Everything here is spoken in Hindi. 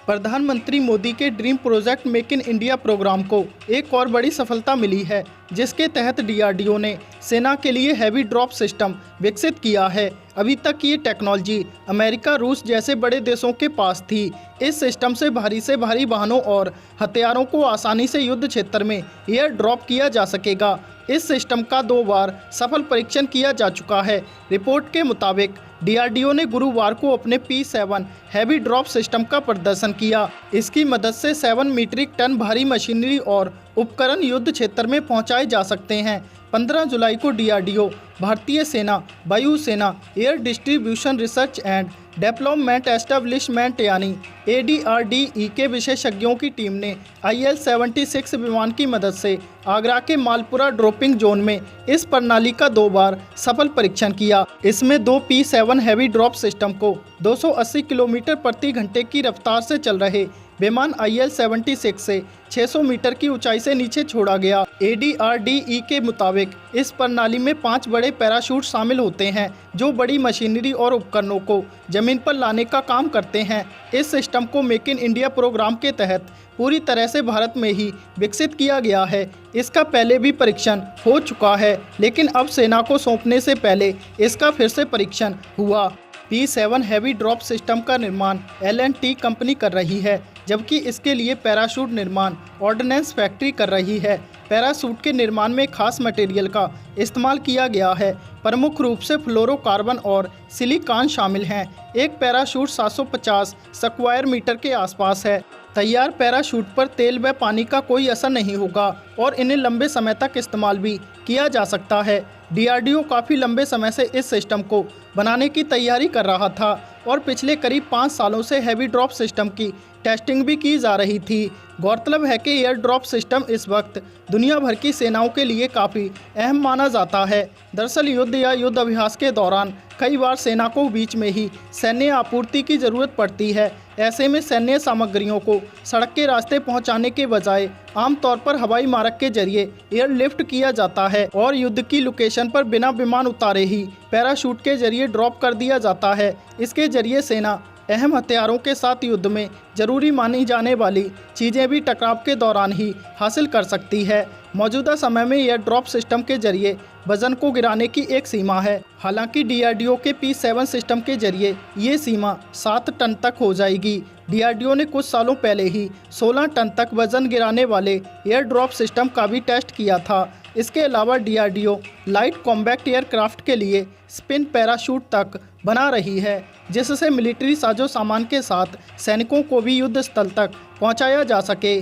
प्रधानमंत्री मोदी के dream project make in India programme को एक और बड़ी सफलता मिली है, जिसके तहत डीआरडीओ ने सेना के लिए हैवी ड्रॉप सिस्टम विकसित किया है। अभी तक ये टेक्नोलॉजी अमेरिका, रूस जैसे बड़े देशों के पास थी। इस सिस्टम से भारी वाहनों और हथियारों को आसानी से युद्ध क्षेत्र में एयर ड्रॉप किया जा सकेगा। इस सिस्टम का 2 बार सफल परीक्षण किया जा चुका है। रिपोर्ट के मुताबिक डीआरडीओ ने गुरुवार को अपने P7 हैवी ड्रॉप सिस्टम का प्रदर्शन किया। इसकी मदद से 7 मीट्रिक टन भारी मशीनरी और उपकरण युद्ध क्षेत्र में पहुंचाए जा सकते हैं। 15 जुलाई को डीआरडीओ, भारतीय सेना, वायु सेना, air distribution research and development establishment यानी ADRDE के विशेषज्ञों की टीम ने IL-76 विमान की मदद से आगरा के मालपुरा ड्रॉपिंग जोन में इस प्रणाली का 2 बार सफल परीक्षण किया। इसमें 2 P7 हैवी ड्रॉप सिस्टम को 280 किलोमीटर प्रति घंटे की रफ्तार से चल रहे विमान IL-76 से 600 मीटर की ऊंचाई से नीचे छोड़ा गया। ADRDE के मुताबिक इस प्रणाली में 5 बड़े पैराशूट शामिल होते हैं, जो बड़ी मशीनरी और उपकरणों को जमीन पर लाने का काम करते हैं। इस सिस्टम को मेक इन इंडिया प्रोग्राम के तहत पूरी तरह से भारत में ही विकसित किया गया है। इसका पहले भी परीक्षण हो चुका है, लेकिन अब सेना को सौंपने से पहले इसका फिर से परीक्षण हुआ। P7 हैवी ड्रॉप सिस्टम का निर्माण L&T कंपनी कर रही है, जबकि इसके लिए पैराशूट निर्माण ऑर्डिनेंस फैक्ट्री कर रही है। पैराशूट के निर्माण में खास मटेरियल का इस्तेमाल किया गया है। प्रमुख रूप से फ्लोरोकार्बन और सिलिकॉन शामिल हैं। एक पैराशूट 750 स्क्वायर मीटर के आसपास है। तैयार पैराशूट पर तेल व पानी का कोई असर नहीं होगा और इन्हें लंबे समय तक इस्तेमाल भी किया जा सकता है। डीआरडीओ काफ़ी लंबे समय से इस सिस्टम को बनाने की तैयारी कर रहा था और पिछले करीब 5 सालों से हैवी ड्रॉप सिस्टम की टेस्टिंग भी की जा रही थी। गौरतलब है कि एयर ड्रॉप सिस्टम इस वक्त दुनिया भर की सेनाओं के लिए काफ़ी अहम माना जाता है। दरअसल युद्ध या युद्ध अभ्यास के दौरान कई बार सेना को बीच में ही सैन्य आपूर्ति की ज़रूरत पड़ती है। ऐसे में सैन्य सामग्रियों को सड़क के रास्ते पहुंचाने के बजाय आमतौर पर हवाई मार्ग के जरिए एयरलिफ्ट किया जाता है और युद्ध की लोकेशन पर बिना विमान उतारे ही पैराशूट के जरिए ड्रॉप कर दिया जाता है। इसके जरिए सेना अहम हथियारों के साथ युद्ध में जरूरी मानी जाने वाली चीज़ें भी टकराव के दौरान ही हासिल कर सकती है। मौजूदा समय में एयर ड्रॉप सिस्टम के जरिए वजन को गिराने की एक सीमा है। हालांकि डीआरडीओ के P7 सिस्टम के जरिए ये सीमा 7 टन तक हो जाएगी। डीआरडीओ ने कुछ सालों पहले ही 16 टन तक वजन गिराने वाले एयर ड्रॉप सिस्टम का भी टेस्ट किया था। इसके अलावा डीआरडीओ लाइट कॉम्बैक्ट एयरक्राफ्ट के लिए स्पिन पैराशूट तक बना रही है, जिससे मिलिट्री साजो सामान के साथ सैनिकों को भी युद्ध स्थल तक पहुंचाया जा सके।